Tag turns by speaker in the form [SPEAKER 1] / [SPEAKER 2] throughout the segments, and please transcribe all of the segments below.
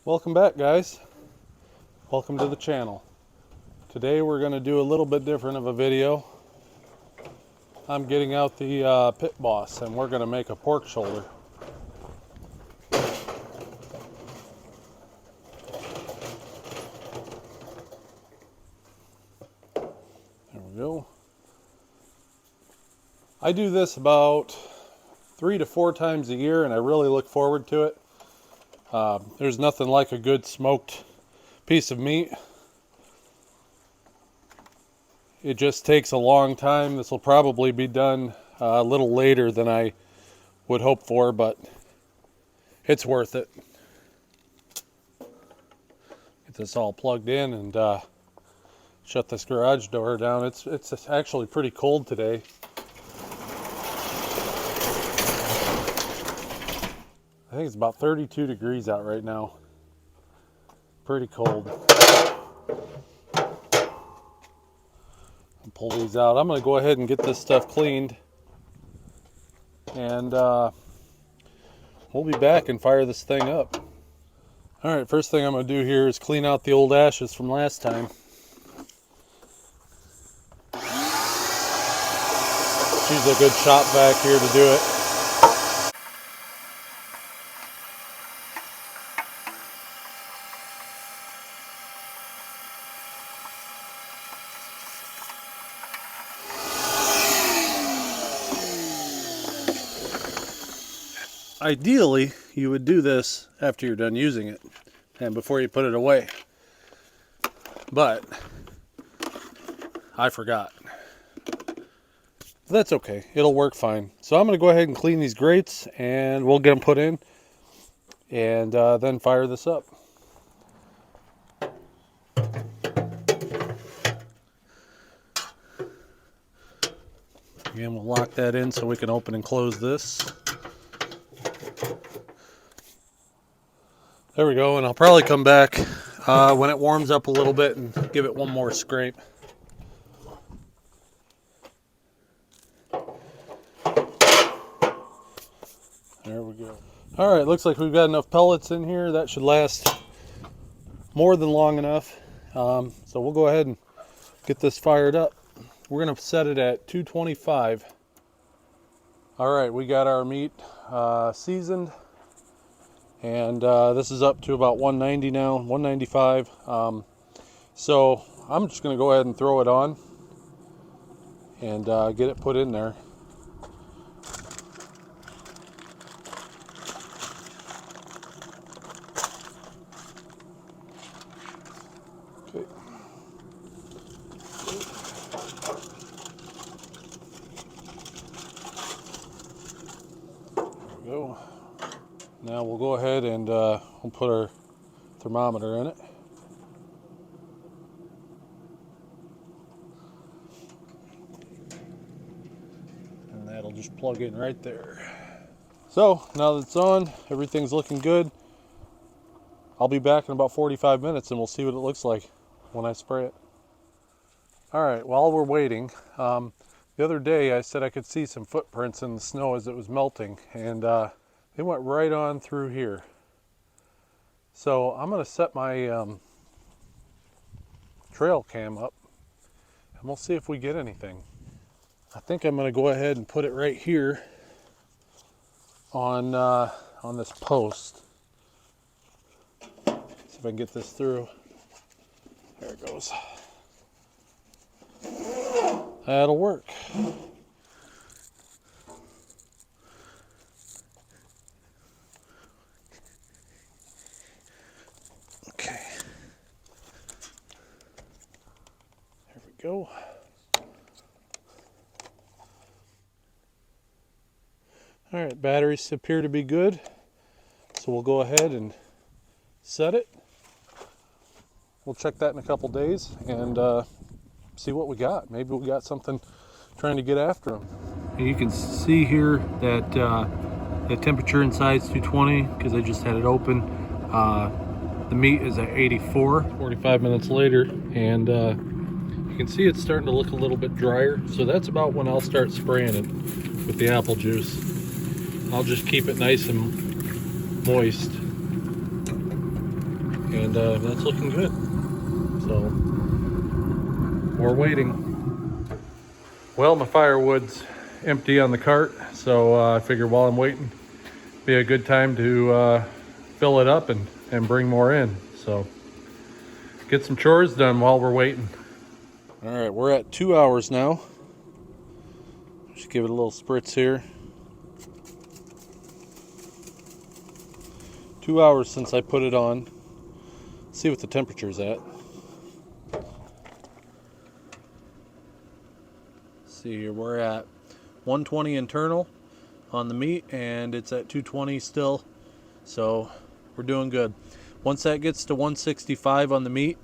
[SPEAKER 1] Welcome back, guys. Welcome to the channel. Today we're going to do a little bit different of a video. I'm getting out the pit boss and we're going to make a pork shoulder. There we go. I do this about 3 to 4 times a year and I really look forward to it. There's nothing like a good smoked piece of meat. It just takes a long time. This will probably be done a little later than I would hope for, but it's worth it. Get this all plugged in and shut this garage door down. It's actually pretty cold today. I think it's about 32 degrees out right now. Pretty cold. I'll pull these out. I'm going to go ahead and get this stuff cleaned. And we'll be back and fire this thing up. Alright, first thing I'm going to do here is clean out the old ashes from last time. Use a good shop vac here to do it. Ideally, you would do this after you're done using it and before you put it away. But I forgot. That's okay. It'll work fine. So I'm going to go ahead and clean these grates and we'll get them put in and then fire this up. Again, we'll lock that in so we can open and close this. There we go, and I'll probably come back when it warms up a little bit and give it one more scrape. There we go. All right, looks like we've got enough pellets in here. That should last more than long enough. So we'll go ahead and get this fired up. We're going to set it at 225. All right, we got our meat seasoned. And this is up to about 190 now, 195. So I'm just going to go ahead and throw it on and get it put in there. Okay. There we go. Now we'll go ahead and we'll put our thermometer in it. And that'll just plug in right there. So now that it's on, everything's looking good. I'll be back in about 45 minutes and we'll see what it looks like when I spray it. Alright, while we're waiting, the other day I said I could see some footprints in the snow as it was melting, and they went right on through here. So I'm going to set my trail cam up and we'll see if we get anything. I think I'm going to go ahead and put it right here on this post. See if I can get this through. There it goes. That'll work. Go. All right, batteries appear to be good, so we'll go ahead and set it. We'll check that in a couple days and see what we got. Maybe we got something trying to get after them. You can see here that the temperature inside is 220 because I just had it open. The meat is at 84. 45 minutes later, and you can see it's starting to look a little bit drier, so that's about when I'll start spraying it with the apple juice. I'll just keep it nice and moist. and that's looking good. So we're waiting. Well, my firewood's empty on the cart, so I figure while I'm waiting, be a good time to fill it up and bring more in. So get some chores done while we're waiting. All right, we're at 2 hours now. Just give it a little spritz here. 2 hours since I put it on. See what the temperature's at. See here, we're at 120 internal on the meat, and it's at 220 still, so we're doing good. Once that gets to 165 on the meat,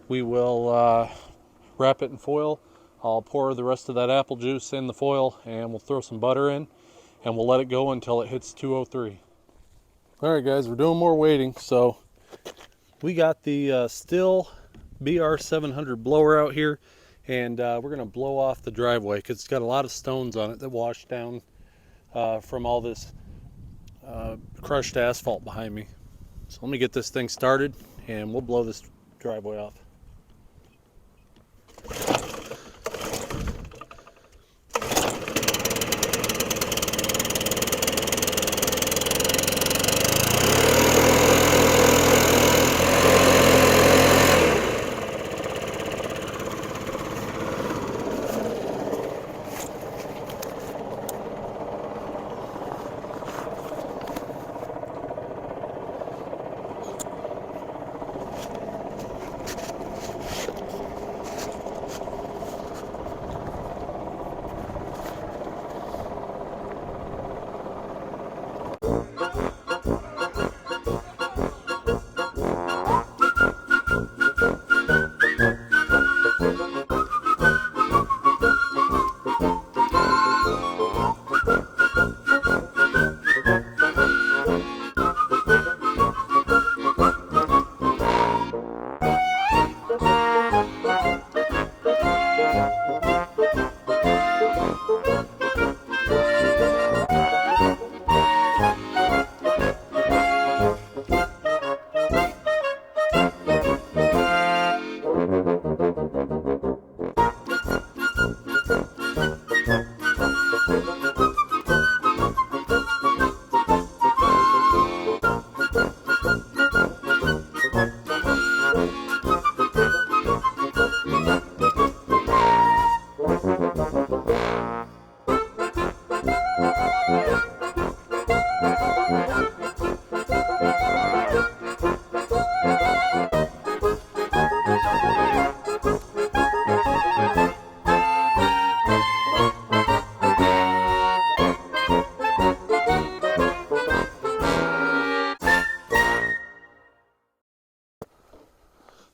[SPEAKER 1] we will wrap it in foil. I'll pour the rest of that apple juice in the foil, and we'll throw some butter in, and we'll let it go until it hits 203. All right, guys, we're doing more waiting. So we got the Stihl BR700 blower out here, and we're gonna blow off the driveway because it's got a lot of stones on it that washed down from all this crushed asphalt behind me. So let me get this thing started and we'll blow this driveway off.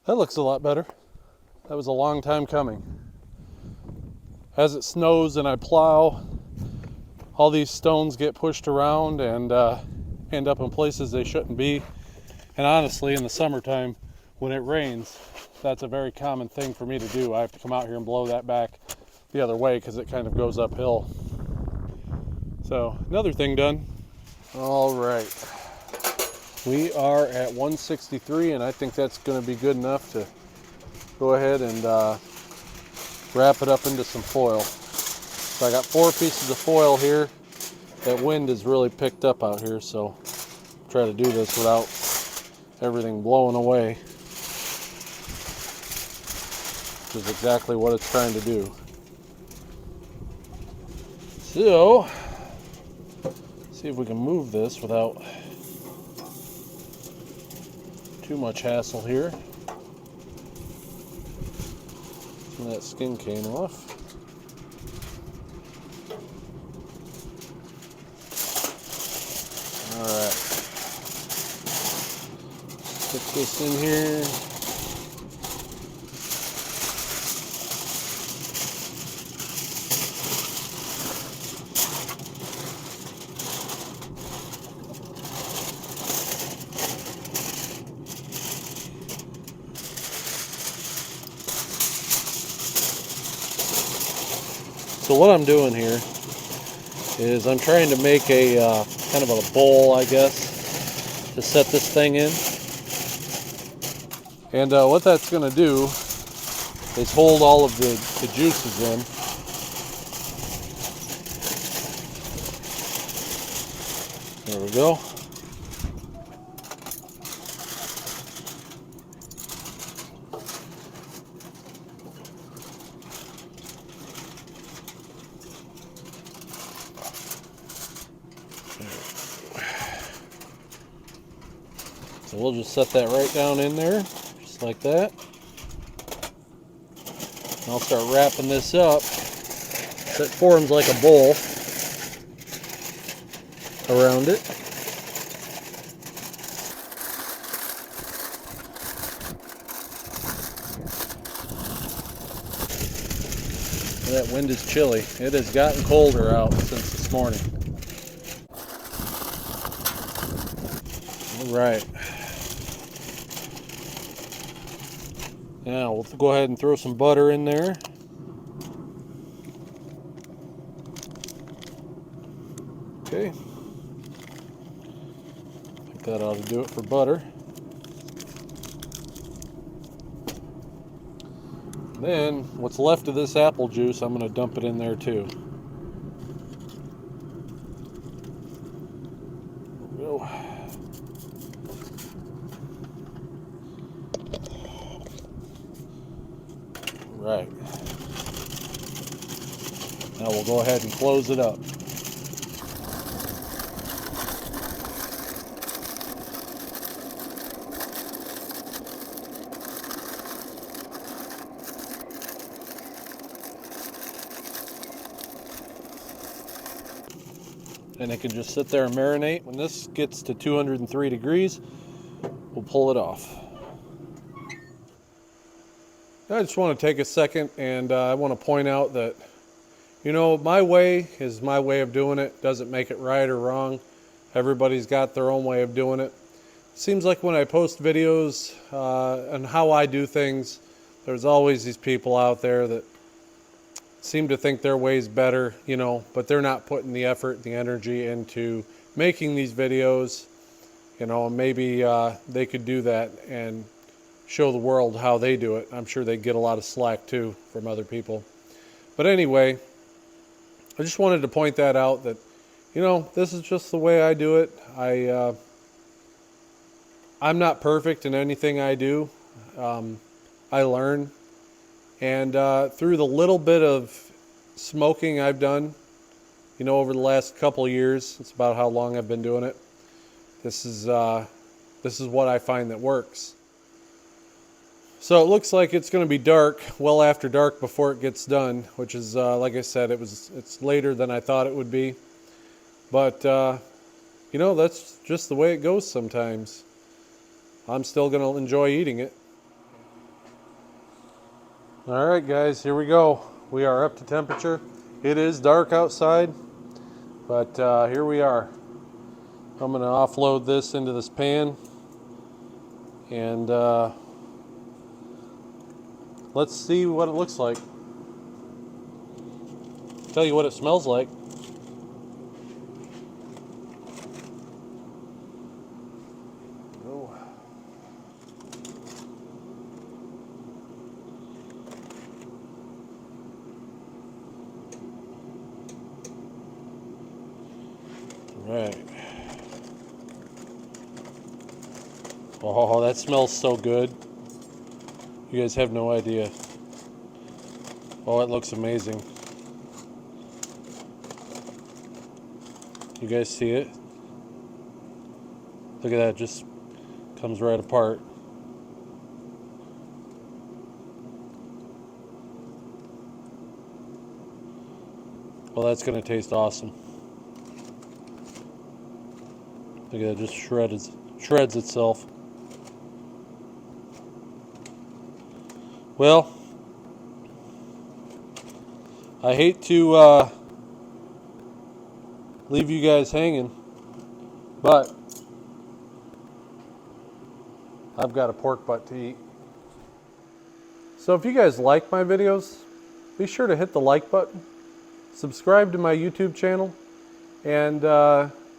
[SPEAKER 1] That looks a lot better. That was a long time coming. As it snows and I plow, all these stones get pushed around and end up in places they shouldn't be. And honestly, in the summertime, when it rains, that's a very common thing for me to do. I have to come out here and blow that back the other way because it kind of goes uphill. So, another thing done. All right. We are at 163, and I think that's going to be good enough to go ahead and wrap it up into some foil. So I got 4 pieces of foil here. That wind is really picked up out here, so try to do this without everything blowing away, which is exactly what it's trying to do. So, see if we can move this without too much hassle here. Some of that skin came off. Alright. Stick this in here. So what I'm doing here is I'm trying to make a kind of a bowl, I guess, to set this thing in. And what that's going to do is hold all of the juices in. There we go. So we'll just set that right down in there, just like that. And I'll start wrapping this up so it forms like a bowl around it. That wind is chilly. It has gotten colder out since this morning. All right. Now we'll go ahead and throw some butter in there. Okay. I think that ought to do it for butter. Then what's left of this apple juice, I'm going to dump it in there too. There we go. Right. Now we'll go ahead and close it up. And it can just sit there and marinate. When this gets to 203 degrees, we'll pull it off. I just want to take a second and I want to point out that, you know, my way is my way of doing it. Doesn't make it right or wrong. Everybody's got their own way of doing it. Seems like when I post videos on how I do things, there's always these people out there that seem to think their way's better, you know, but they're not putting the effort, the energy into making these videos, you know, and maybe they could do that and show the world how they do it. I'm sure they get a lot of slack too from other people. But anyway, I just wanted to point that out, that, you know, this is just the way I do it. I'm not perfect in anything I do. I learn. And through the little bit of smoking I've done, you know, over the last couple of years, it's about how long I've been doing it. This is what I find that works. So it looks like it's going to be dark, well after dark before it gets done, which is, like I said, it's later than I thought it would be. But, you know, that's just the way it goes sometimes. I'm still going to enjoy eating it. All right, guys, here we go. We are up to temperature. It is dark outside, but here we are. I'm going to offload this into this pan, and let's see what it looks like. Tell you what it smells like. Right. Oh, that smells so good. You guys have no idea. Oh, it looks amazing. You guys see it? Look at that, it just comes right apart. Well, that's going to taste awesome. Look at that, just shreds itself. Well, I hate to leave you guys hanging, but I've got a pork butt to eat. So if you guys like my videos, be sure to hit the like button, subscribe to my YouTube channel, and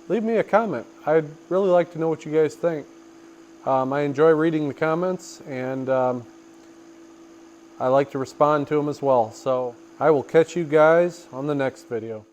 [SPEAKER 1] leave me a comment. I'd really like to know what you guys think. I enjoy reading the comments, and I like to respond to them as well. So I will catch you guys on the next video.